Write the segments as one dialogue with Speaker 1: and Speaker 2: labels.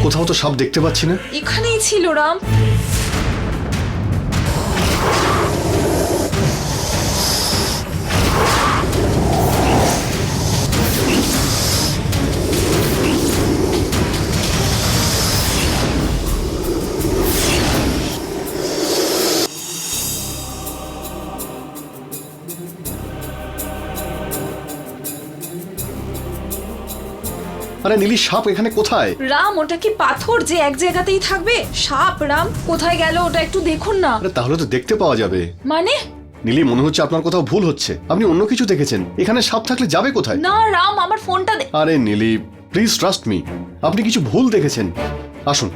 Speaker 1: কোথাও তো সাপ দেখতে পাচ্ছি না।
Speaker 2: এখানেই ছিল রাম।
Speaker 1: আরে নীলি, সাপ এখানে কোথায়?
Speaker 2: রাম, ওটা কি পাথর যে এক জায়গাতেই থাকবে? সাপ রাম, কোথায় গেল ওটা একটু দেখুন না।
Speaker 1: আরে তাহলে তো দেখতে পাওয়া যাবে।
Speaker 2: মানে?
Speaker 1: নীলি, মনে হচ্ছে আপনার কোথাও ভুল হচ্ছে। আপনি অন্য কিছু দেখেছেন। এখানে সাপ থাকলে যাবে কোথায়?
Speaker 2: না রাম, আমার ফোনটা
Speaker 1: আরে নীলি, প্লিজ ট্রাস্ট মি, আপনি কিছু ভুল দেখেছেন। আসুন।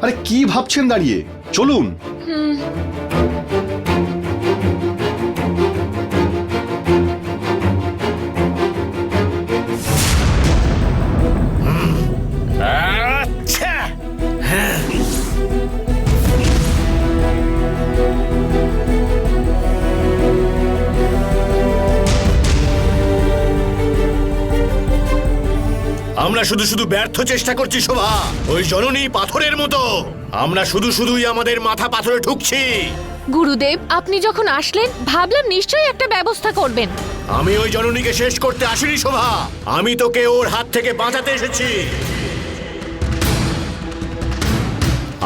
Speaker 1: আরে কি ভাবছেন দাঁড়িয়ে? চলুন।
Speaker 3: আচ্ছা, আমরা শুধু শুধু ব্যর্থ চেষ্টা করছি শোভা। ওই জননী পাথরের মতো আমরা শুধুই আমাদের মাথা পাথরে ঠুকছি।
Speaker 4: গুরুদেব, আপনি যখন আসলেন ভাবলাম নিশ্চয়ই একটা ব্যবস্থা করবেন।
Speaker 3: আমি ওই জননীকে শেষ করতে আসিনি শোভা, আমি তোকে ওর হাত থেকে বাঁচাতে এসেছি।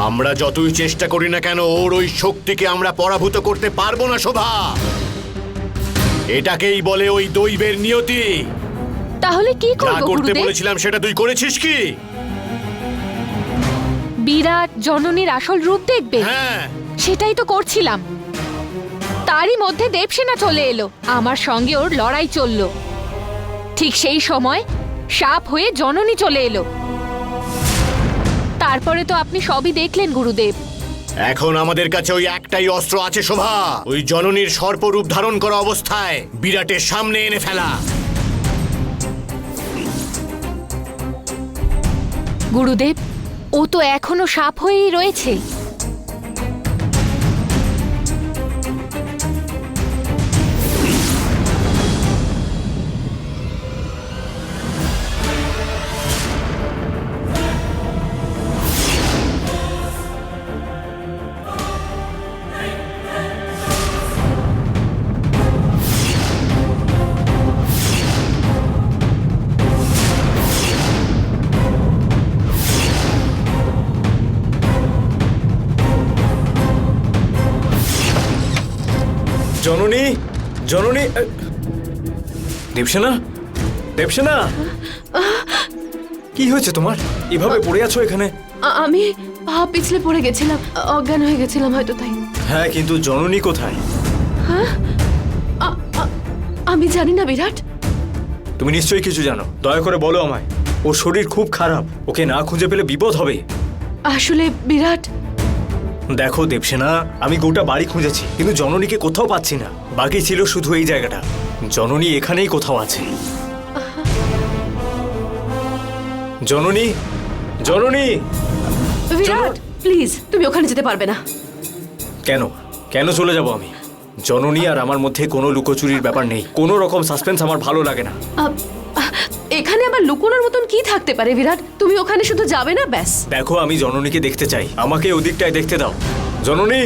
Speaker 3: আমরা যতই চেষ্টা করি না কেন ওর ওই শক্তিকে আমরা পরাভূত করতে পারবো না শোভা। এটাকেই বলে ওই দৈবের নিয়তি।
Speaker 4: তাহলে কি
Speaker 3: যা
Speaker 4: করব
Speaker 3: করতে
Speaker 4: গুরুদেব?
Speaker 3: বলেছিলাম সেটা তুই করেছিস কি?
Speaker 4: বিরাট জননীর আসল রূপ দেখবে,
Speaker 3: হ্যাঁ,
Speaker 4: সেটাই তো করছিলাম। তারই মধ্যে দেবসেনা চলে এলো, আমার সঙ্গে ওর লড়াই চললো। ঠিক সেই সময় সাপ হয়ে জননী চলে এলো। তারপরে তো আপনি সবই দেখলেন গুরুদেব।
Speaker 3: এখন আমাদের কাছে ওই একটাই অস্ত্র আছে শোভা, ওই জননীর সর্পরূপ ধারণ করা অবস্থায় বিরাটের সামনে এনে ফেলা।
Speaker 4: গুরুদেব, ও তো এখনো সাপ হয়েই রয়েছে।
Speaker 5: জননী, জননী, দেবসেনা, দেবসেনা, কি হয়েছে তোমার? এভাবে পড়ে আছো এখানে?
Speaker 6: আমি পা পিছলে পড়ে গেছিলাম, অজ্ঞান হয়ে গেছিলাম হয়তো, তাই।
Speaker 5: হ্যাঁ, কিন্তু জননী কোথায়?
Speaker 6: আমি জানি না বিরাট।
Speaker 5: তুমি নিশ্চয়ই কিছু জানো, দয়া করে বলো আমায়। ওর শরীর খুব খারাপ, ওকে না খুঁজে পেলে বিপদ হবে।
Speaker 6: আসলে বিরাট,
Speaker 5: দেখো দেবসেনা, আমি গোটা বাড়ি খুঁজেছি কিন্তু জননীকে কোথাও পাচ্ছি না। বাকি ছিল শুধু এই জায়গাটা। জননী এখানেই কোথাও আছে। জননী, জননী।
Speaker 6: বিরাট প্লিজ, তুমি ওখানে যেতে পারবে না।
Speaker 5: কেন কেন চলে যাব আমি? জননী আর আমার মধ্যে কোনো লুকোচুরির ব্যাপার নেই। কোনো রকম সাসপেন্স আমার ভালো লাগে না।
Speaker 6: এখানে আবার লুকোনোর মতন কি থাকতে পারে বিরাট? তুমি ওখানে শুধু যাবে না, ব্যাস।
Speaker 5: দেখো, আমি জননীকে দেখতে চাই, আমাকে ওদিকটায় দেখতে দাও। জননী,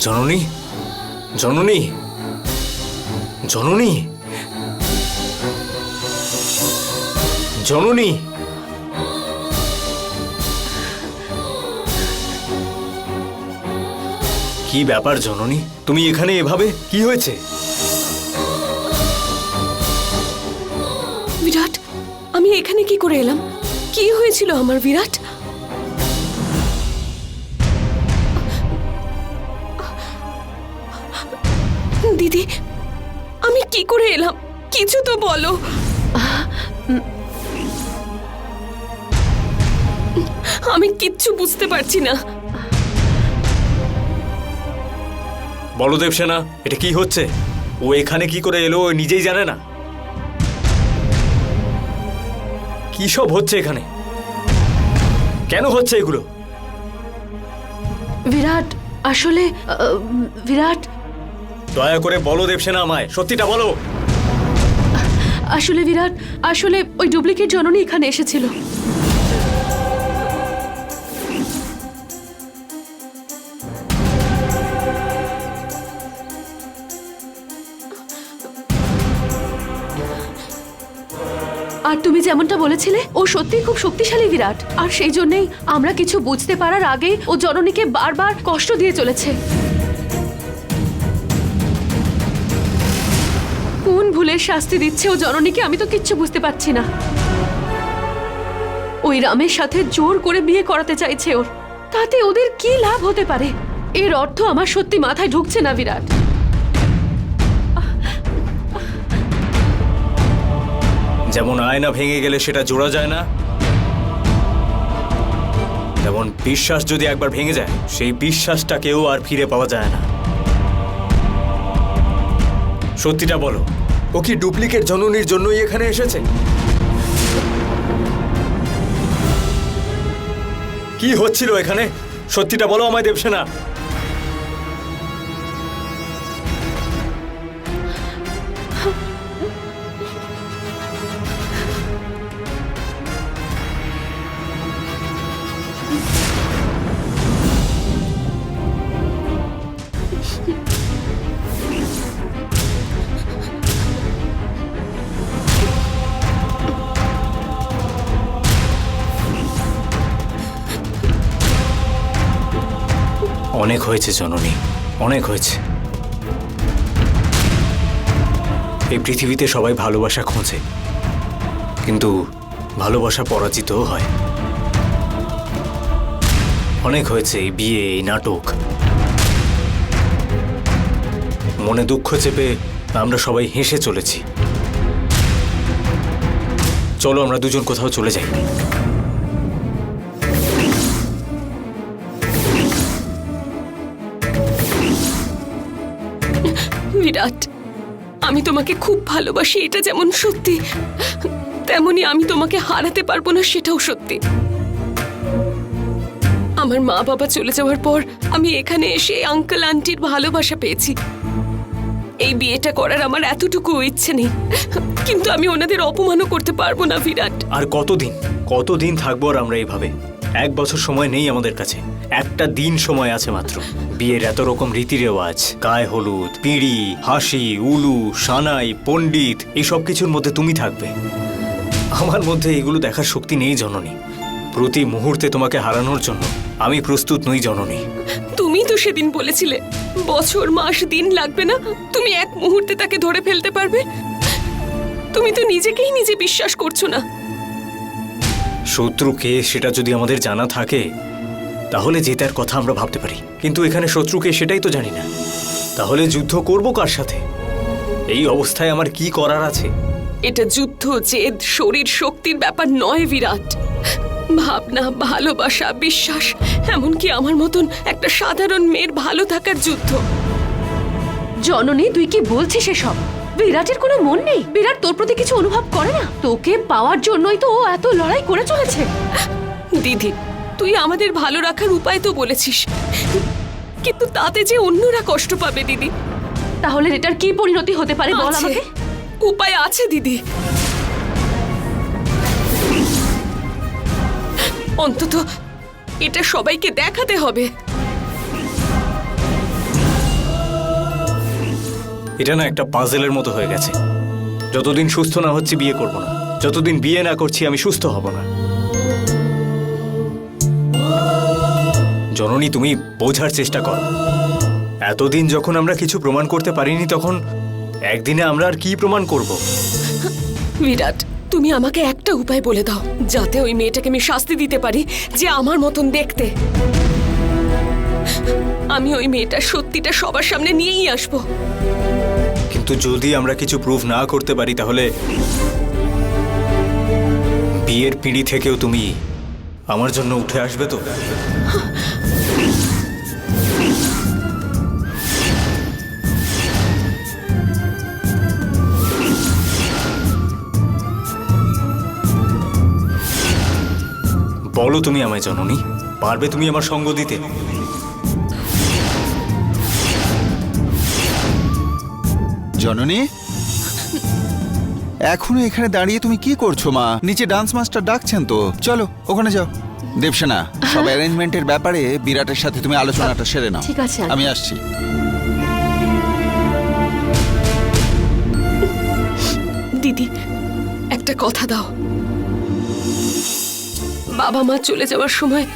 Speaker 5: জননী, জননী, জননী, জননী। কি ব্যাপার জননী, তুমি এখানে এভাবে? কি হয়েছে?
Speaker 6: বিরাট, আমি এখানে কি করে এলাম? কি হয়েছিল আমার বিরাট? দিদি আমি কি করে এলাম, কিছু তো বলো। আমি কিচ্ছু বুঝতে পারছি না।
Speaker 5: বলো দেবসেনা, এটা কি হচ্ছে? ও এখানে কি করে এলো ও নিজেই জানে না? কি সব হচ্ছে এখানে? কেন হচ্ছে এগুলো?
Speaker 6: বিরাট আসলে বিরাট
Speaker 5: দয়া করে বলো দেবসেনা, আমায় সত্যিটা বলো।
Speaker 6: আসলে বিরাট আসলে ওই ডুপ্লিকেট জননী এখানে এসেছিল। আর তুমি যেমনটা বলেছিলে ও সত্যিই খুব শক্তিশালী বিরাট, আর সেই জন্যই আমরা কিছু বুঝতে পারার আগেই ও জননীকে বারবার কষ্ট দিয়ে চলেছে। কোন ভুলের শাস্তি দিচ্ছে ও জননীকে আমি তো কিচ্ছু বুঝতে পারছি না। ওই রামের সাথে জোর করে বিয়ে করাতে চাইছে ওর, তাতে ওদের কি লাভ হতে পারে? এর অর্থ আমার সত্যি মাথায় ঢুকছে না বিরাট।
Speaker 5: যেমন আয়না ভেঙে গেলে সেটা জোড়া যায় না, তেমন বিশ্বাস যদি একবার ভেঙে যায় সেই বিশ্বাসটাকেও আর ফিরে পাওয়া যায় না। সত্যিটা বলো, ও কি ডুপ্লিকেট জননীর জন্যই এখানে এসেছে? কি হচ্ছিল এখানে? সত্যিটা বলো আমায় দেবসেনা। অনেক হয়েছে জননী, অনেক হয়েছে। এই পৃথিবীতে সবাই ভালোবাসা খোঁজে, কিন্তু ভালোবাসা পরাজিতও হয়। অনেক হয়েছে এই বিয়ে, এই নাটক। মনে দুঃখ চেপে আমরা সবাই হেসে চলেছি। চলো আমরা দুজন কোথাও চলে যাই।
Speaker 6: বিরাট আমি তোমাকে খুব ভালোবাসি, এটা যেমন সত্যি, তেমনি আমি তোমাকে হারাতে পারবো না সেটাও সত্যি। আমার মা বাবা চলে যাওয়ার পর আমি এখানে এসে আঙ্কেল আন্টির ভালোবাসা পেয়েছি। এই বিয়েটা করার আমার এতটুকু ইচ্ছে নেই, কিন্তু আমি ওনাদের অপমানও করতে পারবো না বিরাট।
Speaker 5: আর কতদিন থাকবো আর আমরা এইভাবে? 1 বছর সময় নেই আমাদের কাছে, একটা দিন সময় আছে মাত্র। বিয়ের এত রকম রীতি রেওয়াজ, গায়ে হলুদ, পিঁড়ি, হাসি, উলু, সানাই, পণ্ডিত, এই সব কিছুর মধ্যে তুমি থাকবে। আমার মধ্যে এগুলো দেখার শক্তি নেই জননী। প্রতি মুহূর্তে তোমাকে হারানোর জন্য আমি প্রস্তুত নই জননী।
Speaker 6: তুমি তো সেদিন বলেছিলে বছর মাস দিন লাগবে না, তুমি এক মুহূর্তে তাকে ধরে ফেলতে পারবে। তুমি তো নিজেকেই নিজে বিশ্বাস করছো না।
Speaker 5: শত্রুকে সেটা যদি আমাদের জানা থাকে তাহলে জেতার কথা আমরা ভাবতে পারি, কিন্তু এখানে শত্রুকে সেটাই তো জানি না। তাহলে যুদ্ধ করব কার সাথে? এই অবস্থায় আমার কি করার আছে?
Speaker 6: এটা যুদ্ধ, জেদ, শরীর শক্তির ব্যাপার নয় বিরাট। ভাবনা, ভালোবাসা, বিশ্বাস, এমনকি আমার মতন একটা সাধারণ মেয়ের ভালো থাকার যুদ্ধ। জননী তুই কি বলছিস এসব? বিরাটের কোনো মন নেই? বিরাট তোর প্রতি কিছু অনুভব করে না? তোকে পাওয়ার জন্যই তো ও এত লড়াই করে চলেছে। দিদি তুই আমাদের ভালো রাখার উপায় তো বলেছিস, কিন্তু তাতে যে অন্যরা কষ্ট পাবে দিদি। তাহলে এটার কি পরিণতি হতে পারে বল আমাকে। উপায় আছে দিদি, অন্তত এটা সবাইকে দেখাতে হবে।
Speaker 5: এটা না একটা পাজেলের মতো হয়ে গেছে। যতদিন সুস্থ না হচ্ছে বিয়ে করব না, যতদিন বিয়ে না করছি আমি সুস্থ হব না। জননী তুমি বোঝার চেষ্টা করো। এতদিন যখন আমরা কিছু প্রমাণ করতে পারিনি, তখন একদিনে আমরা আর কি প্রমাণ করব?
Speaker 6: বিরাট তুমি আমাকে একটা উপায় বলে দাও, যাতে ওই মেয়েটাকে আমি শাস্তি দিতে পারি যে আমার মতন দেখতে। আমি ওই মেয়েটার সত্যিটা সবার সামনে নিয়েই আসবো।
Speaker 5: কিন্তু যদি আমরা কিছু প্রুভ না করতে পারি তাহলে বিয়ের পিঁড়ি থেকেও তুমি আমার জন্য উঠে আসবে তো? বলো তুমি আমায় জননী, পারবে তুমি আমার সঙ্গ দিতে?
Speaker 7: জননী, এখনো এখানে দাঁড়িয়ে তুমি কি করছো মা? নিচে ডান্স মাস্টার ডাকছেন তো, চলো ওখানে যাও। দেবসেনা, সব অ্যারেঞ্জমেন্টের ব্যাপারে বিরাটের সাথে তুমি আলোচনাটা সেরে নাও।
Speaker 6: ঠিক আছে,
Speaker 7: আমি আসছি।
Speaker 6: দিদি একটা কথা দাও। বাবা মা চলে যাওয়ার সময়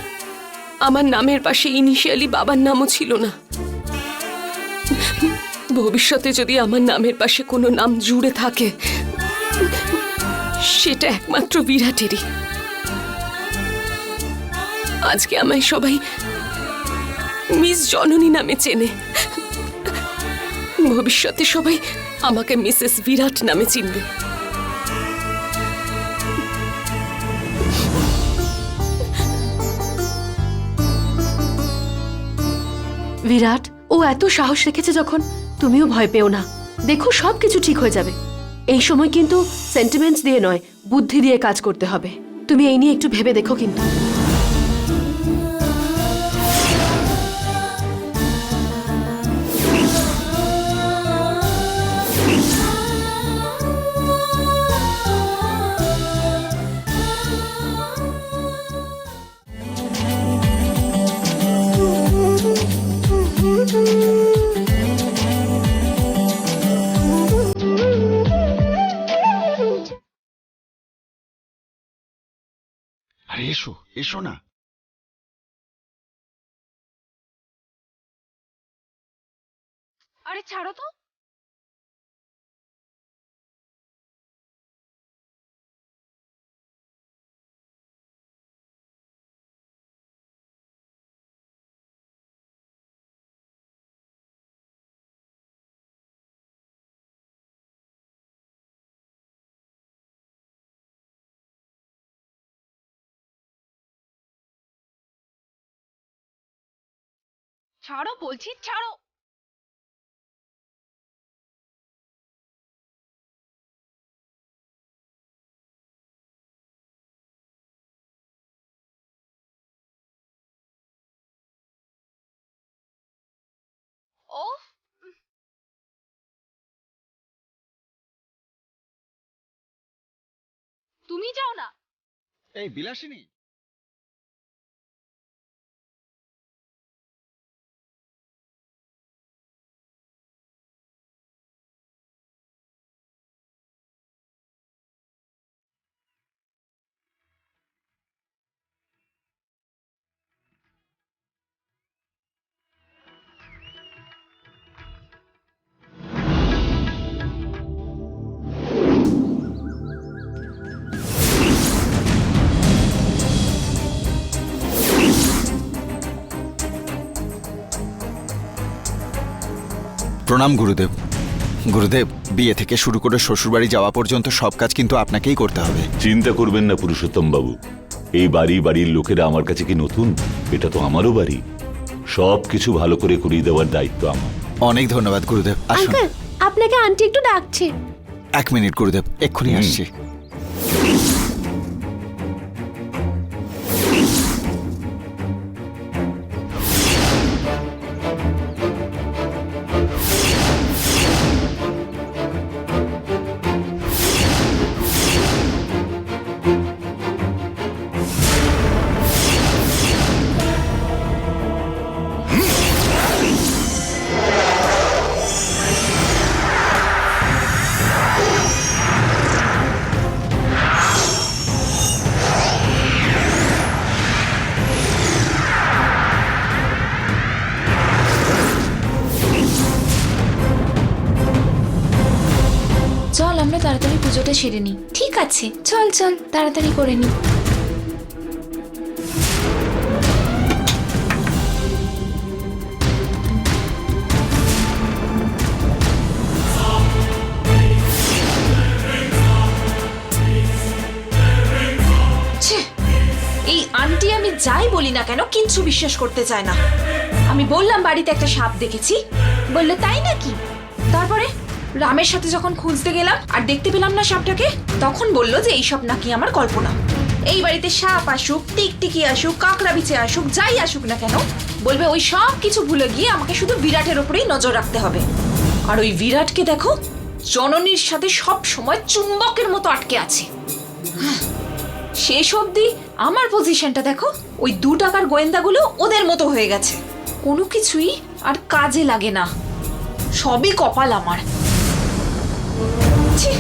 Speaker 6: আমার নামের পাশে ইনিশিয়ালি বাবার নামও ছিল না। ভবিষ্যতে যদি আমার নামের পাশে কোনো নাম জুড়ে থাকে সেটা একমাত্র বিরাটেরই। আজকে আমায় সবাই মিস জননী নামে চেনে, ভবিষ্যতে সবাই আমাকে মিসেস বিরাট নামে চিনবে।
Speaker 8: বিরাট, ও এত সাহস রেখেছে যখন, তুমিও ভয় পেও না। দেখো সবকিছু ঠিক হয়ে যাবে। এই সময় কিন্তু সেন্টিমেন্টস দিয়ে নয়, বুদ্ধি দিয়ে কাজ করতে হবে। তুমি এই নিয়ে একটু ভেবে দেখো কিন্তু।
Speaker 7: আরে এসো এসো না।
Speaker 4: আরে ছাড়ো তো। ছাড়ো বলছি, ছাড়ো। ওফ, তুমি যাও না।
Speaker 7: এই বিলাসিনী, প্রণাম গুরুদেব। গুরুদেব, বিয়ে থেকে শুরু করে শ্বশুরবাড়ি যাওয়া পর্যন্ত সব কাজ কিন্তু আপনাকেই করতে হবে।
Speaker 9: চিন্তা করবেন না পুরুষোত্তম বাবু, এই বাড়ির লোকেরা আমার কাছে কি নতুন? এটা তো আমারও বাড়ি, সব কিছু ভালো করে করিয়ে দেওয়ার দায়িত্ব আমার।
Speaker 7: অনেক ধন্যবাদ গুরুদেব। আসুন।
Speaker 8: আপনাকে আন্টি একটু ডাকছে।
Speaker 7: 1 মিনিট গুরুদেব, এক্ষুনি আসছি।
Speaker 2: চল আমরা তাড়াতাড়ি পুজোটা সেরে নিই। ঠিক আছে, চল চল তাড়াতাড়ি করে নিই। যাই বলি না কেন কিচ্ছু বিশ্বাস করতে চায় না। আমি বললাম বাড়িতে একটা সাপ দেখেছি, বললে তাই নাকি। তারপরে রামের সাথে যখন খুঁজতে গেলাম আর দেখতে পেলাম না সাপটাকে, তখন বললো যে এইসব নাকি আমার কল্পনা। এই বাড়িতে সাপ আসুক, টিকটিকি আসুক, কাকড়া বিছে আসুক, যাই আসুক না কেন, বলবে ওই সব কিছু ভুলে গিয়ে আমাকে শুধু বিরাটের ওপরেই নজর রাখতে হবে। আর ওই বিরাটকে দেখো, জননীর সাথে সব সময় চুম্বকের মতো আটকে আছে। শেষ অবধি আমার পজিশনটা দেখো, ওই 2 টাকার গোয়েন্দাগুলো ওদের মতো হয়ে গেছে। কোনো কিছুই আর কাজে লাগে না, সবই কপাল আমার। ছি!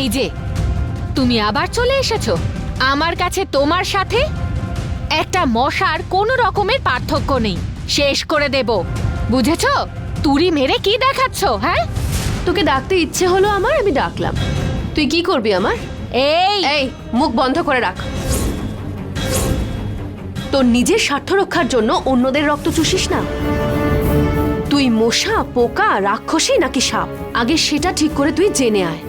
Speaker 4: এই যে তুমি আবার চলে এসেছো আমার কাছে। তোমার সাথে একটা মশার কোনো রকমের পার্থক্য নেই, শেষ করে দেব, বুঝেছো? তুড়ি মেরে কি দেখাচ্ছ? হ্যাঁ,
Speaker 8: তোকে ডাকতে ইচ্ছে হলো আমার, আমি ডাকলাম। তুই কি করবি আমার?
Speaker 4: এই
Speaker 8: এই মুখ বন্ধ করে রাখ। তোর নিজের স্বার্থ রক্ষার জন্য অন্যদের রক্ত চুষিস না। তুই মশা, পোকা, রাক্ষসী নাকি সাপ, আগে সেটা ঠিক করে তুই জেনে আয়।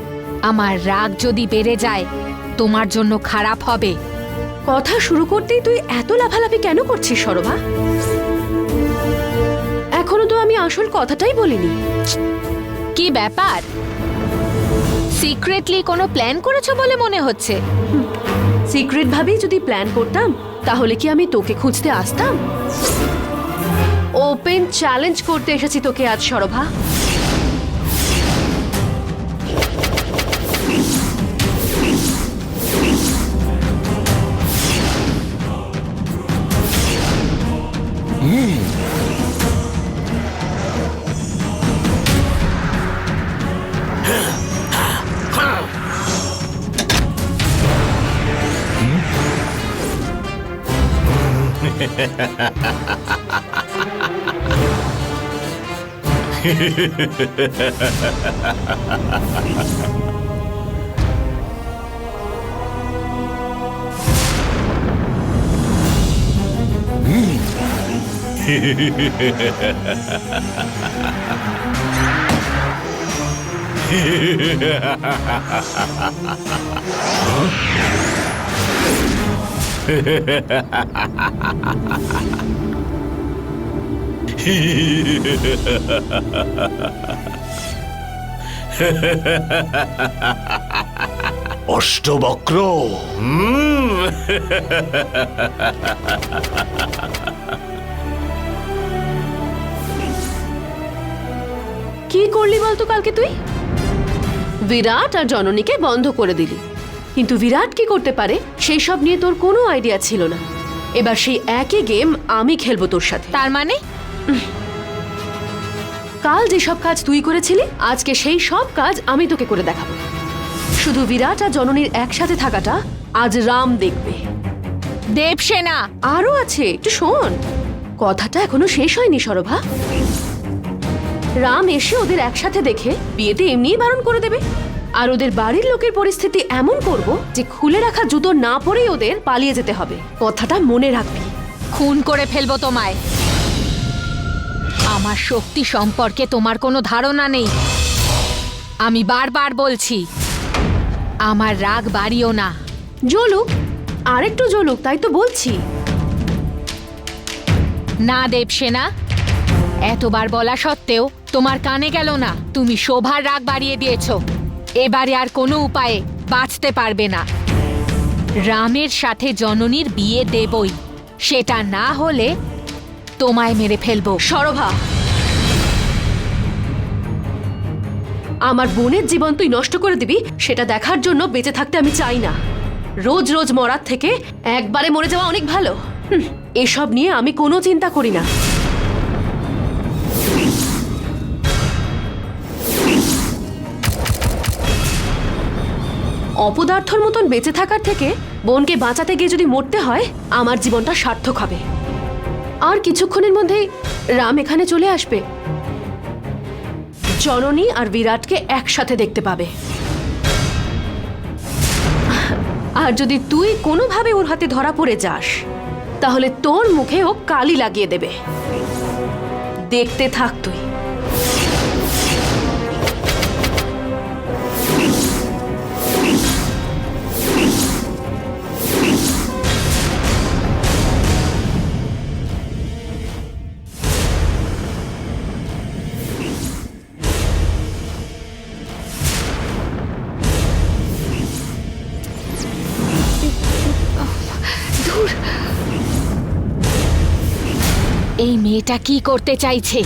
Speaker 4: আমার রাগ যদি বেড়ে যায় তোমার জন্য খারাপ হবে।
Speaker 8: কথা শুরু করতেই তুই এত লাফালাফি কেন করছিস সরভা? এখনো তো আমি আসল কথাটাই বলিনি।
Speaker 4: কি ব্যাপার, সিক্রেটলি কোনো প্ল্যান করেছো বলে মনে হচ্ছে?
Speaker 8: সিক্রেট ভাবেই যদি প্ল্যান করতাম তাহলে কি আমি তোকে খুঁজতে আসতাম? ওপেন চ্যালেঞ্জ করতে এসেছি তোকে আজ সরভা।
Speaker 3: অষ্টবক্র।
Speaker 8: কি করলি বলতো কালকে তুই? বিরাট আর জননীকে বন্ধ করে দিলি, কিন্তু বিরাট কি করতে পারে সেই সব নিয়ে তোর কোনো আইডিয়া ছিল না। এবার সেই একই গেম আমি খেলবো তোর সাথে।
Speaker 4: তার মানে
Speaker 8: কাল যেসব কাজ তুই করেছিলি আজকে সেই সব কাজ আমি তোকে করে দেখাবো। শুধু বিরাট আর জননীর একসাথে থাকাটা আজ রাম দেখবে।
Speaker 4: দেবসেনা,
Speaker 8: আরো আছে, একটু শোন। কথাটা এখনো শেষ হয়নি সরভা। রাম এসে ওদের একসাথে দেখে বিয়েতে এমনিই বারণ করে দেবে। আর ওদের বাড়ির লোকের পরিস্থিতি এমন করব যে খুলে রাখা জুতো না পরেই ওদের পালিয়ে যেতে হবে। কথাটা মনে রাখবি।
Speaker 4: খুন করে ফেলবো তোমায়। আমার শক্তি সম্পর্কে তোমার কোনো ধারণা নেই। আমি বারবার বলছি, আমার রাগ বাড়িও না।
Speaker 8: জ্বলুক, আরেকটু জ্বলুক, তাই তো বলছি।
Speaker 4: না দেবসেনা, এতবার বলা সত্ত্বেও তোমার কানে গেল না। তুমি শোভার রাগ বাড়িয়ে দিয়েছো। এবারে আর কোনো উপায়ে বাঁচতে পারবে না। রামের সাথে জননীর বিয়ে দেবই, সেটা না হলে তোমায় মেরে ফেলবো।
Speaker 8: সরভা, আমার বোনের জীবন তুই নষ্ট করে দিবি সেটা দেখার জন্য বেঁচে থাকতে আমি চাই না। রোজ রোজ মরার থেকে একবারে মরে যাওয়া অনেক ভালো। এসব নিয়ে আমি কোনো চিন্তা করি না। অপদার্থর মতন বেঁচে থাকার থেকে বোনকে বাঁচাতে গিয়ে যদি মরতে হয় আমার জীবনটা সার্থক হবে। আর কিছুক্ষণের মধ্যেই রাম এখানে চলে আসবে। জননী আর বিরাটকে একসাথে দেখতে পাবে। আর যদি তুই কোনোভাবে ওর হাতে ধরা পড়ে যাস তাহলে তোর মুখে ও কালি লাগিয়ে দেবে। দেখতে থাক তুই।
Speaker 4: এই মেয়েটা কি করতে চাইছে?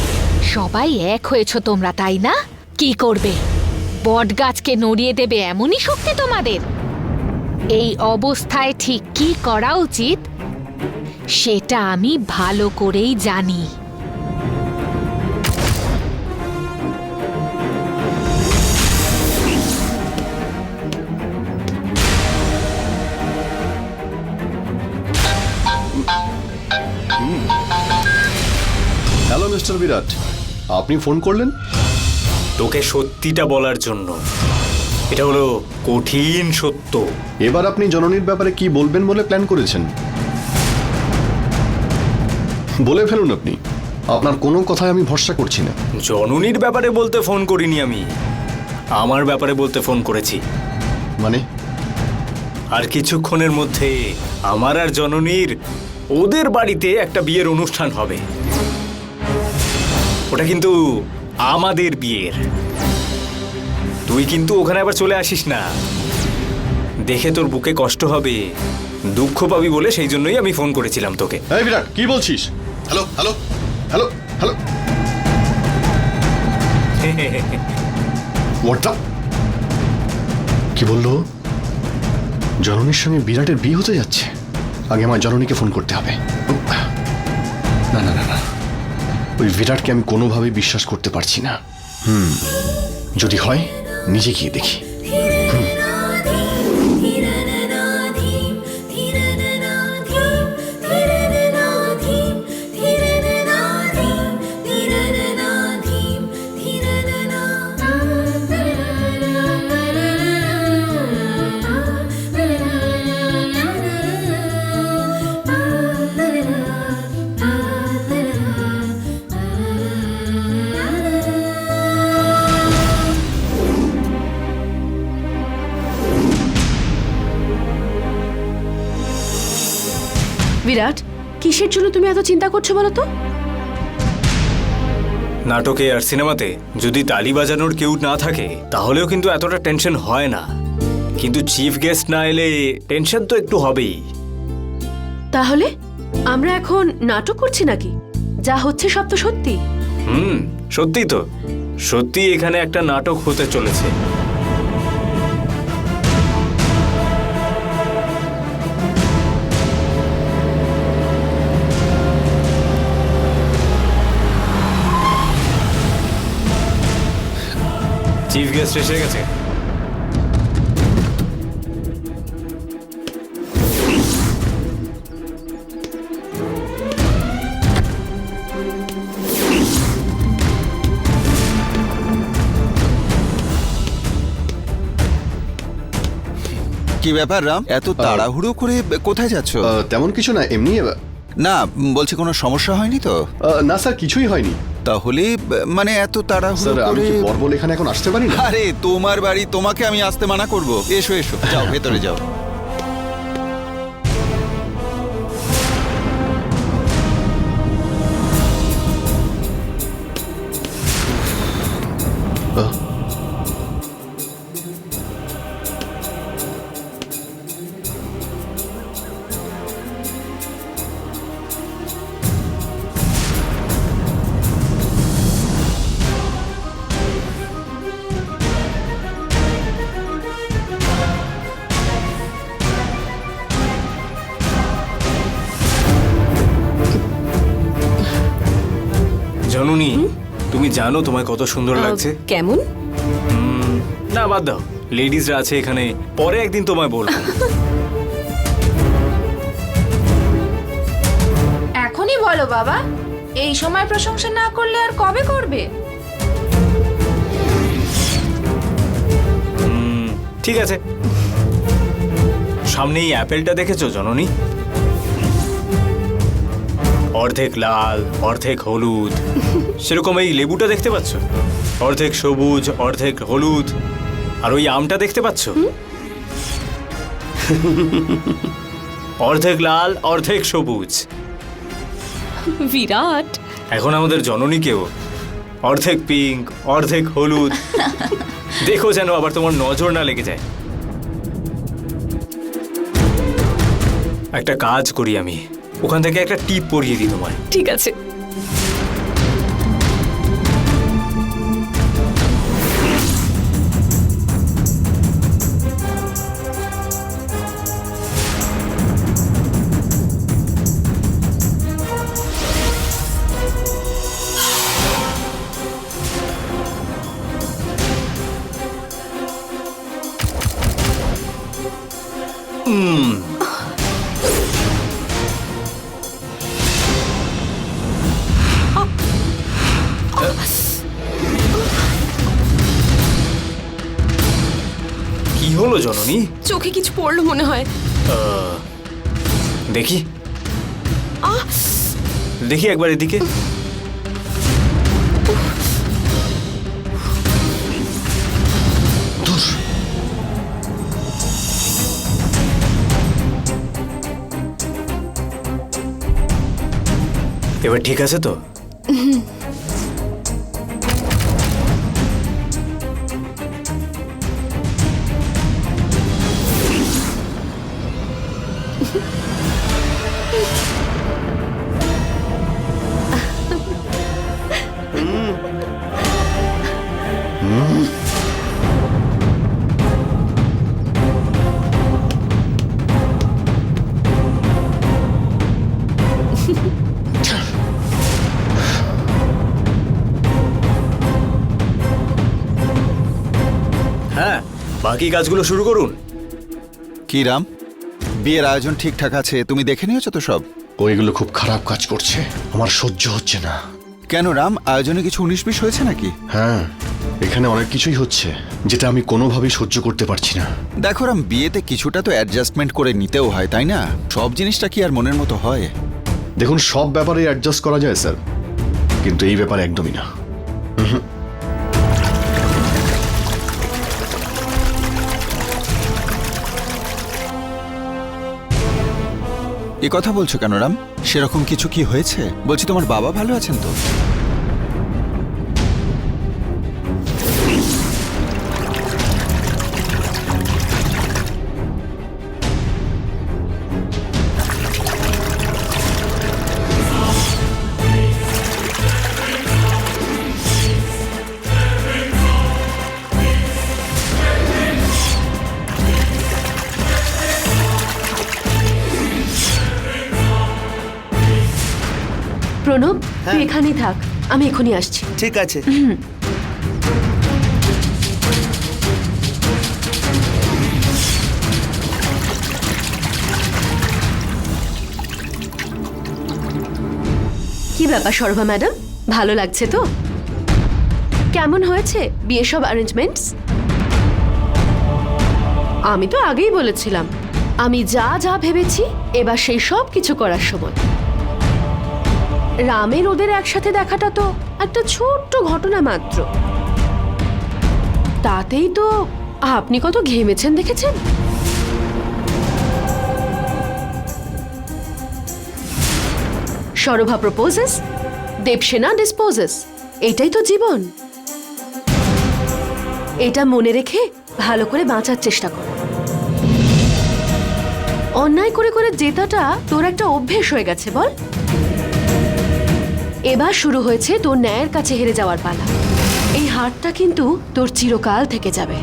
Speaker 4: সবাই এক হয়েছো তোমরা, তাই না? কি করবে? বটগাছকে নড়িয়ে দেবে এমনই শক্তি তোমাদের? এই অবস্থায় ঠিক কি করা উচিত সেটা আমি ভালো করেই জানি।
Speaker 1: হ্যালো মিস্টার বিরাট, আপনি ফোন করলেন?
Speaker 5: তোকে সত্যিটা বলার জন্য। এটা হলো কঠিন সত্য।
Speaker 1: এবার আপনি জননীর ব্যাপারে কি বলবেন বলে প্ল্যান করেছেন? বলে ফেলুন আপনি। আপনার কোনো কথায় আমি ভরসা করছি না।
Speaker 5: জননীর ব্যাপারে বলতে ফোন করিনি আমি, আমার ব্যাপারে বলতে ফোন করেছি।
Speaker 1: মানে?
Speaker 5: আর কিছুক্ষণের মধ্যে আমার আর জননীর ওদের বাড়িতে একটা বিয়ের অনুষ্ঠান হবে। ওটা কিন্তু আমাদের বিয়ের। তুই কিন্তু ওখানে আবার চলে আসিস না। দেখে তোর বুকে কষ্ট হবে, দুঃখ পাবি বলে সেই জন্যই আমি ফোন করেছিলাম তোকে।
Speaker 1: এই বিরাট, কি বলছিস? Hello hello hello hello, WhatsApp কি বললো? জননীর সঙ্গে বিরাটের বিয়ে হতে যাচ্ছে? আগে আমার জননীকে ফোন করতে হবে। না না না না, ওই বিরাটকে আমি কোনোভাবেই বিশ্বাস করতে পারছি না। যদি হয় নিজে গিয়ে দেখি।
Speaker 8: বিরাট, কিসের জন্য তুমি এত চিন্তা করছো বলো তো?
Speaker 5: নাটকে আর সিনেমাতে যদি তালি বাজানোর কেউ না থাকে তাহলেও কিন্তু এতটা টেনশন হয় না, কিন্তু চিফ গেস্ট না এলে টেনশন তো একটু হবেই।
Speaker 8: তাহলে আমরা এখন নাটক করছি নাকি? যা হচ্ছে সব তো সত্যি।
Speaker 5: সত্যি তো, সত্যি এখানে একটা নাটক হতে চলেছে। চিফ গেস্ট এসে গেছে।
Speaker 7: কি ব্যাপার রাম, এত তাড়াহুড়ো করে কোথায় যাচ্ছ?
Speaker 1: তেমন কিছু না, এমনি
Speaker 7: না, বলছি কোনো সমস্যা হয়নি তো?
Speaker 1: না স্যার, কিছুই হয়নি।
Speaker 7: তাহলে মানে এত তাড়াহুড়ো
Speaker 1: স্যার, আমি
Speaker 7: করে?
Speaker 1: কি বর্বল এখানে এখন আসতে পারি না?
Speaker 7: আরে তোমার বাড়ি, তোমাকে আমি আসতে মানা করব? এসো এসো, যাও ভেতরে যাও।
Speaker 5: জননী, তুমি জানো তোমায় কত সুন্দর লাগছে?
Speaker 6: কেমন?
Speaker 5: না বাদ দাও, লেডিসরা আছে এখানে, পরে একদিন তোমায় বলবো।
Speaker 2: এখনই বলো বাবা, এই সময় প্রশংসা না করলে আর কবে করবে?
Speaker 5: ঠিক আছে, সামনে এই অ্যাপেলটা দেখেছো জননী? অর্ধেক লাল, অর্ধেক হলুদ। সেরকম এই লেবুটা দেখতে পাচ্ছ? অর্ধেক সবুজ, অর্ধেক হলুদ। আর ওই আমটা দেখতে পাচ্ছ? অর্ধেক লাল, অর্ধেক সবুজ।
Speaker 6: বিরাট,
Speaker 5: এখন আমাদের জননীকেও অর্ধেক পিঙ্ক, অর্ধেক হলুদ। দেখো যেন আবার তোমার নজর না লেগে যায়। একটা কাজ করি আমি, ওখান থেকে একটা টিপ পরিয়ে দিই তোমায়।
Speaker 6: ঠিক আছে।
Speaker 5: কি হলো জননী?
Speaker 6: চোখে কিছু পড়লো মনে হয়।
Speaker 5: দেখি দেখি একবার এদিকে। এবার ঠিক আছে তো? হ্যাঁ, বাকি কাজগুলো শুরু করুন।
Speaker 7: কি রাম, বিয়ের আয়োজন ঠিকঠাক আছে? তুমি দেখে নিয়েছো তো সব?
Speaker 1: ওইগুলো খুব খারাপ কাজ করছে, আমার সহ্য হচ্ছে না।
Speaker 7: কেন রাম, আয়োজনে কিছু 19-20 হয়েছে নাকি?
Speaker 1: হ্যাঁ, এখানে অনেক কিছুই হচ্ছে যেটা আমি কোনোভাবেই সহ্য করতে পারছি না।
Speaker 7: দেখো রাম, বিয়েতে কিছুটা তো অ্যাডজাস্টমেন্ট করে নিতেও হয়, তাই না? সব জিনিসটা কি আর মনের মতো হয়?
Speaker 1: দেখুন, সব ব্যাপারে অ্যাডজাস্ট করা যায় স্যার, কিন্তু এই ব্যাপারে একদমই না।
Speaker 7: এ কথা বলছো কেন রাম? সেরকম কিছু কি হয়েছে? বলছি তোমার বাবা ভালো আছেন তো?
Speaker 8: প্রণব, তুই এখানেই থাক, আমি এখনই আসছি।
Speaker 10: ঠিক আছে।
Speaker 8: ব্যাপার শর্মা ম্যাডাম, ভালো লাগছে তো? কেমন হয়েছে বিয়ে সব অ্যারেঞ্জমেন্টস? আমি তো আগেই বলেছিলাম আমি যা যা ভেবেছি এবার সেই সব কিছু করার সময়। রামের ওদের একসাথে দেখাটা তো একটা ছোট্ট ঘটনা মাত্র, তাতেই তো আপনি কত ঘেমেছেন দেখেছেন। সরভা প্রপোজেস, দেবসেনা ডিসপোজেস, এটাই তো জীবন। এটা মনে রেখে ভালো করে বাঁচার চেষ্টা কর। অন্যায় করে করে জেতাটা তোর একটা অভ্যেস হয়ে গেছে বল। এবার শুরু হয়েছে তোর ন্যায়ের কাছে হেরে যাওয়ার পালা। এই হারটা কিন্তু তোর চিরকাল থেকে যাবে।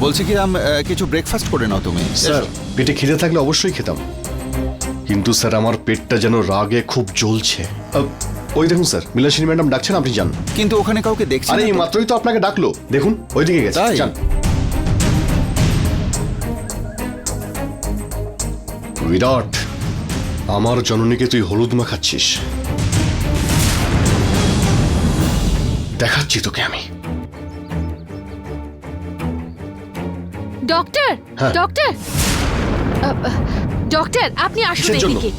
Speaker 7: বলছি কি কিছু ব্রেকফাস্ট করে নাও তুমি।
Speaker 1: স্যার পেটে খিদে থাকলে অবশ্যই খেতাম, কিন্তু স্যার আমার পেটটা যেন রাগে খুব জ্বলছে। ওই দেখুন স্যার, বিলাসিনী ম্যাডাম ডাকছেন, আপনি যান।
Speaker 7: কিন্তু ওখানে কাউকে দেখছি
Speaker 1: আরে
Speaker 7: না
Speaker 1: এই
Speaker 7: তো।
Speaker 1: মাত্রই তো আপনাকে ডাকলো, দেখুন ওইদিকে গেছে,
Speaker 7: তাই?
Speaker 1: যান। বিরাট, আমার জননীকে তুই হলুদ মাখাচ্ছিস, দেখাচ্ছি তোকে আমি।
Speaker 4: ডক্টর,
Speaker 1: হ্যাঁ।
Speaker 4: ডক্টর, ডক্টর আপনি আসুন
Speaker 1: কিসের জন্য?
Speaker 4: এদিকে।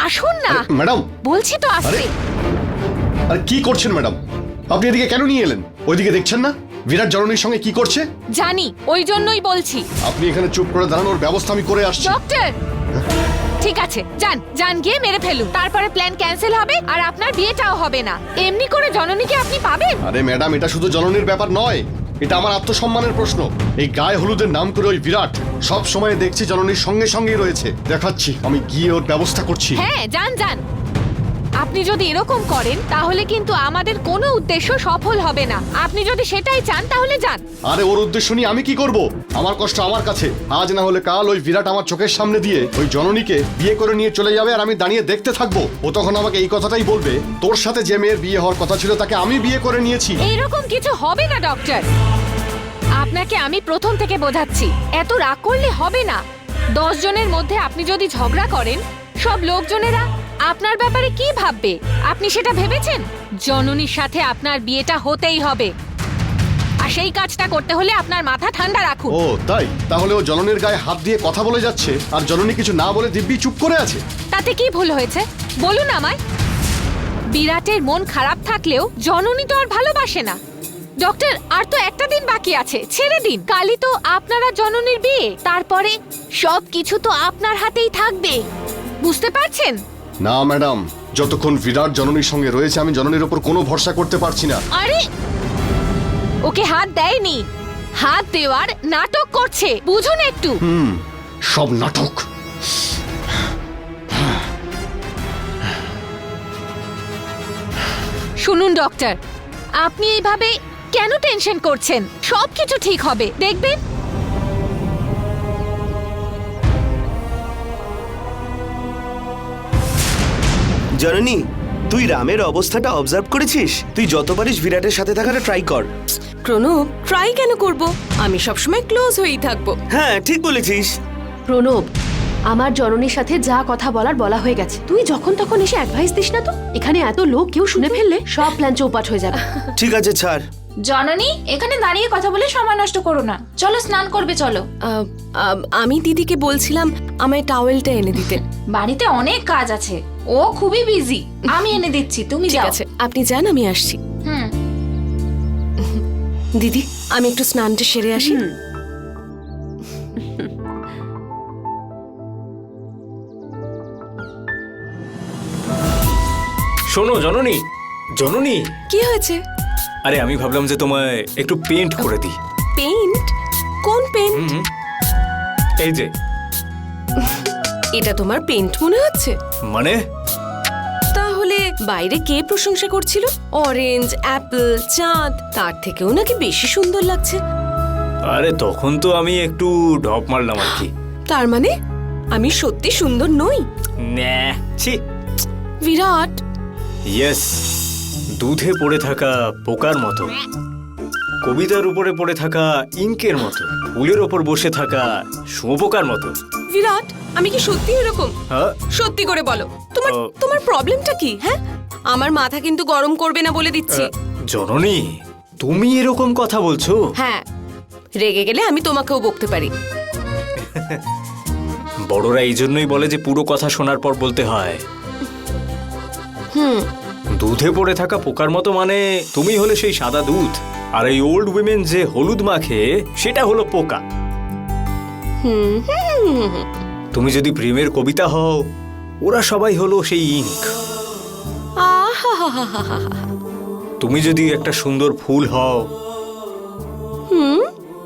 Speaker 4: আসুন না,
Speaker 1: আরে, ম্যাডাম,
Speaker 4: বলছি তো আসতে।
Speaker 1: আরে আরে কি করছেন ম্যাডাম? আপনি এদিকে কেন নিয়ে এলেন? ওইদিকে দেখছেন না বিরাট জননীর সঙ্গে কি করছে?
Speaker 4: জানি, ওই জন্যই বলছি।
Speaker 1: আপনি এখানে চুপ করে দাঁড়ানোর ব্যবস্থা আমি করে আসছি।
Speaker 4: ডক্টর, ঠিক আছে, যান যান গিয়ে মেরে ফেলুন, তারপরে প্ল্যান ক্যান্সেল হবে আর আপনার বিয়েটাও হবে না। এমনি করে জননীকে আপনি পাবেন?
Speaker 1: আরে ম্যাডাম, এটা শুধু জননীর ব্যাপার নয়, এটা আমার আত্মসম্মানের প্রশ্ন। এই গায়ে হলুদের নাম করে ওই বিরাট সব সময় দেখছি জননীর সঙ্গে সঙ্গেই রয়েছে। দেখাচ্ছি, আমি গিয়ে ওর ব্যবস্থা করছি।
Speaker 4: হ্যাঁ যান যান। আপনি যদি এরকম করেন তাহলে কিন্তু আমাদের কোনো উদ্দেশ্য সফল হবে না। আপনি যদি সেটাই চান তাহলে যান।
Speaker 1: আরে ওর উদ্দেশ্য নিয়ে আমি কি করব? আমার কষ্ট আমার কাছে। আজ না হলে কাল ওই বিরাট আমার চোখের সামনে দিয়ে ওই জননীকে বিয়ে করে নিয়ে চলে যাবে আর আমি দাঁড়িয়ে দেখতে থাকবো। ও তখন আমাকে এই কথাটাই বলবে, তোর সাথে যে মেয়ের বিয়ে হওয়ার কথা ছিল তাকে আমি বিয়ে করে নিয়েছি।
Speaker 4: এইরকম কিছু হবে না ডক্টর, আপনাকে আমি প্রথম থেকে বোঝাচ্ছি। এত রাগ করলে হবে না। 10 জনের মধ্যে আপনি যদি ঝগড়া করেন, সব লোকজনেরা আপনার ব্যাপারে কি ভাববে আপনি সেটা ভেবেছেন? জননীর সাথে আপনার বিয়েটা হতেই হবে, আর সেই কাজটা করতে হলে আপনার মাথা ঠান্ডা রাখুন।
Speaker 1: ও তাই? তাহলে ও জননীর গায়ে হাত দিয়ে কথা বলে যাচ্ছে আর জননী কিছু না বলে দিব্যি চুপ করে আছে।
Speaker 4: তাতে কি ভুল হয়েছে বলুন আমায়? বিরাটের মন খারাপ থাকলেও জননী তো আর ভালোবাসে না। ডক্টর, আর তো একটা দিন বাকি আছে, ছেড়ে দিন। কালই তো আপনারা জননীর বিয়ে, তারপরে সব কিছু তো আপনার হাতেই থাকবে, বুঝতে পারছেন?
Speaker 1: না ম্যাডাম, যতক্ষণ বিরাট জননীর সঙ্গে রয়েছে আমি জননীর ওপর কোনো ভরসা করতে পারছি না।
Speaker 4: আরে ওকে হাত দেয়নি, হাত দেওয়ার নাটক করছে, বুঝুন একটু।
Speaker 1: সব নাটক।
Speaker 4: শুনুন ডক্টর, আপনি এইভাবে কেন টেনশন করছেন? সবকিছু ঠিক হবে, দেখবেন।
Speaker 10: জননী, তুই রামের অবস্থাটা অবজার্ভ করেছিস? তুই যত পারিস বিরাটের সাথে থাকাটা ট্রাই কর।
Speaker 6: প্রণব, ট্রাই কেন করব? আমি সবসময় ক্লোজ হয়েই থাকবো।
Speaker 10: হ্যাঁ ঠিক বলেছিস।
Speaker 8: প্রণব, আমার জননীর সাথে যা কথা বলার বলা হয়ে গেছে। তুই যখন তখন এসে অ্যাডভাইস দিস না তো। এখানে এত লোক কেউ শুনে ফেললে সব প্ল্যান চৌপাট হয়ে যাবে।
Speaker 10: ঠিক আছে ছাড়।
Speaker 2: জননী, এখানে দাঁড়িয়ে কথা বলে সময় নষ্ট করো না, চলো স্নান করবে চলো।
Speaker 6: আমি দিদিকে বলছিলাম আমায় টাওয়েলটা এনে দিতে।
Speaker 2: বাড়িতে অনেক কাজ আছে, ও খুবই বিজি। আমি এনে দিচ্ছি, তুমি
Speaker 6: ঠিক
Speaker 2: যাও।
Speaker 6: আছে, আপনি যান, আমি আসছি।
Speaker 2: হুম।
Speaker 6: দিদি, আমি একটু স্নানটা সেরে আসি।
Speaker 5: শোনো জননী, জননী,
Speaker 6: কি হয়েছে?
Speaker 5: আরে আমি ভাবলাম যে তোমায় একটু পেইন্ট করে দিই।
Speaker 6: পেইন্ট? কোন পেইন্ট?
Speaker 5: এই যে
Speaker 6: এটা তোমার পেন্ট মনে হচ্ছে?
Speaker 5: মানে
Speaker 6: তাহলে বাইরে কে প্রশংসা করছিল? অরেঞ্জ, অ্যাপল, চাঁদ, তার থেকেও নাকি বেশি সুন্দর লাগছে।
Speaker 5: আরে তখন তো আমি একটু ঢপ মারলাম আর কি।
Speaker 6: তার মানে আমি সত্যি সুন্দর নই?
Speaker 5: না, ছি।
Speaker 6: বিরাট,
Speaker 5: ইয়েস, দুধে পড়ে থাকা পোকার মতো, কবিতার উপরে পড়ে থাকা ইঙ্কের মতো, ফুলের ওপর বসে থাকা শুঁয়োপোকার মতো।
Speaker 6: বিরাট, আমি কি সত্যি এরকম?
Speaker 5: হ্যাঁ?
Speaker 6: সত্যি করে বলো, তোমার
Speaker 5: ও।
Speaker 6: তোমার প্রবলেমটা কি? হ্যাঁ, আমার মাথা কিন্তু গরম করবে না বলে দিচ্ছি।
Speaker 5: জননী, তুমি এরকম কথা বলছো?
Speaker 6: হ্যাঁ, রেগে গেলে আমি তোমাকেও বকতে পারি।
Speaker 5: বড়রা এই জন্যই বলে যে পুরো কথা শোনার পর বলতে হয়। দুধে পড়ে থাকা পোকার মতো মানে তুমি হলে সেই সাদা দুধ, আর এই ওল্ড উইমেন যে হলুদ মাখে সেটা হলো পোকা। তুমি যদি প্রেমের কবিতা হও, ওরা সবাই হলো সেই ইঙ্ক।
Speaker 6: আহাহাহাহা।
Speaker 5: তুমি যদি একটা সুন্দর ফুল হও,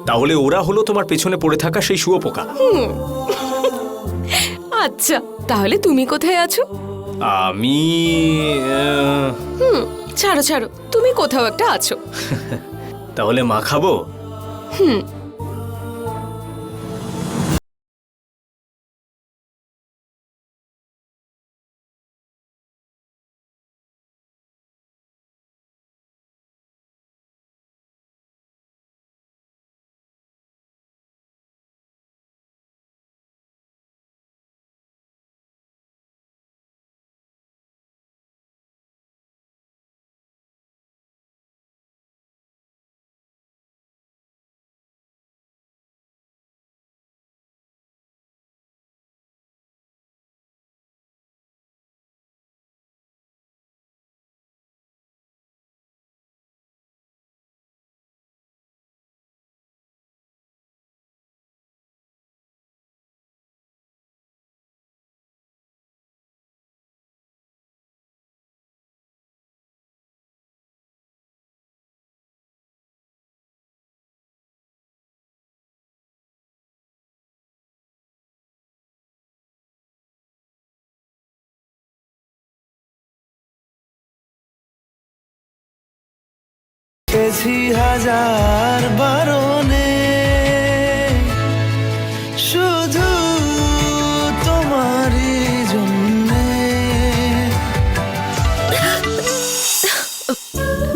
Speaker 5: তাহলে ওরা হলো তোমার পেছনে পড়ে থাকা সেই শুঁয়োপোকা।
Speaker 6: আচ্ছা, তাহলে তুমি কোথায় আছো?
Speaker 5: আমি
Speaker 6: ছাড়ো ছাড়ো, তুমি কোথাও একটা আছো।
Speaker 5: তাহলে মা খাবো?
Speaker 11: হাজার বারণে শুধু তোমারই জন্যে।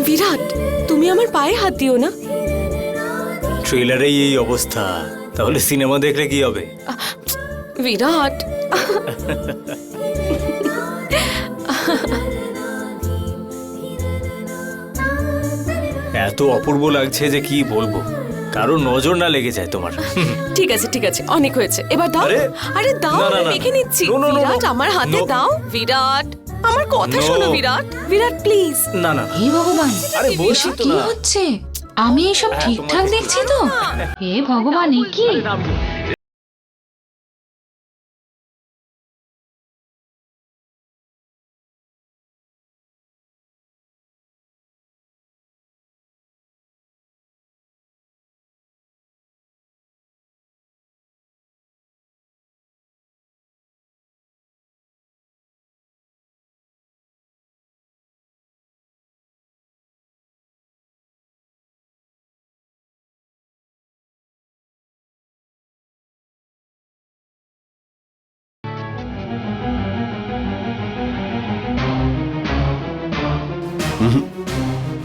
Speaker 6: বিরাট, তুমি আমার পায়ে হাত দিও না।
Speaker 5: ট্রেলারেই এই অবস্থা, তাহলে সিনেমা দেখলে কি হবে?
Speaker 6: বিরাট,
Speaker 5: এত অপূর্ব লাগছে যে কি বলবো, কারো নজর না লেগে যায় তোমার।
Speaker 6: ঠিক আছে ঠিক আছে, অনেক হয়েছে, এবার দাও।
Speaker 5: আরে,
Speaker 6: আরে দাও,
Speaker 5: না, না,
Speaker 6: আমি
Speaker 5: না।
Speaker 6: মেখে নিচ্ছি।
Speaker 5: No, no, no,
Speaker 6: বিরাট,
Speaker 5: no.
Speaker 6: আমার হাতে
Speaker 5: No.
Speaker 6: দাও। বিরাট, আমার কথা
Speaker 5: No.
Speaker 6: শোনো। বিরাট, বিরাট প্লিজ।
Speaker 5: না না,
Speaker 2: হে ভগবান,
Speaker 5: আরে বলছি তো
Speaker 2: কি
Speaker 5: না।
Speaker 2: হচ্ছে? আমি এসব ঠিকঠাক দেখছি তো? হে ভগবান, এ কি?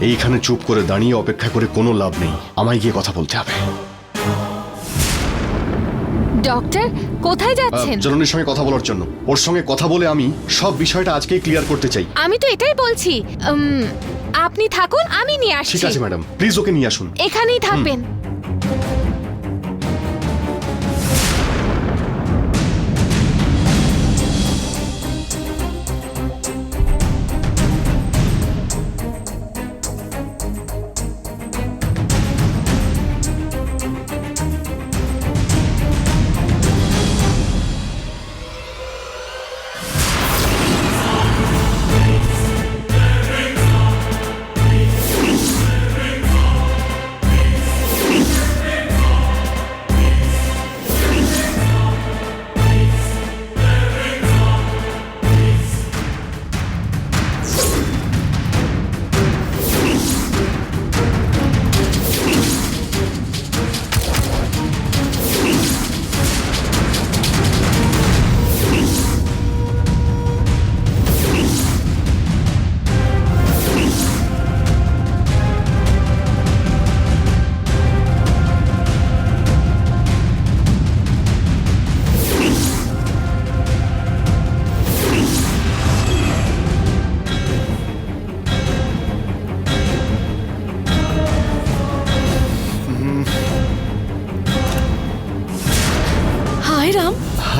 Speaker 1: এইখানে চুপ করে দাঁড়িয়ে অপেক্ষা করে কোনো লাভ নেই, আমায় গিয়ে কথা বলতে হবে।
Speaker 4: ডক্টর, কোথায় যাচ্ছেন?
Speaker 1: জননীর সঙ্গে কথা বলার জন্য। ওর সঙ্গে কথা বলে আমি সব বিষয়টা আজকেই ক্লিয়ার করতে চাই।
Speaker 4: আমি তো এটাই বলছি। আপনি থাকুন, আমি নিয়ে আসছি।
Speaker 1: ঠিক আছে ম্যাডাম, প্লিজ ওকে নিয়ে আসুন।
Speaker 4: এখানেই থাকবেন।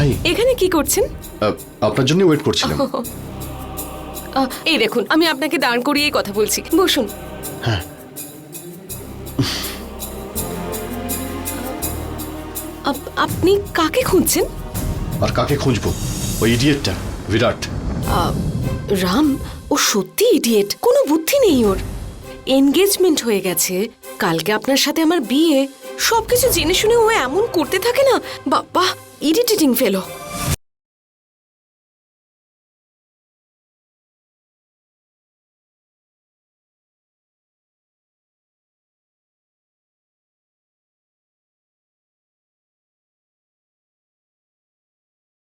Speaker 1: ভাই
Speaker 6: এখানে কি করছেন?
Speaker 1: আপনার জন্য ওয়েট করছিলাম।
Speaker 6: এই দেখুন, আমি আপনাকে দাঁড় করিয়েই কথা বলছি, বসুন।
Speaker 1: হ্যাঁ।
Speaker 6: আপনি কাকে খুঁজছেন?
Speaker 1: আর কাকে খুঁজবো? ওই ইডিয়েটটা বিরাট।
Speaker 6: রাম, ও সত্যি ইডিয়েট, কোনো বুদ্ধি নেই ওর। এনগেজমেন্ট হয়ে গেছে, কালকে আপনার সাথে আমার বিয়ে, সবকিছু জেনে শুনে ও এমন করতে থাকে না, বাবা ইরিটেটিং ফেলো।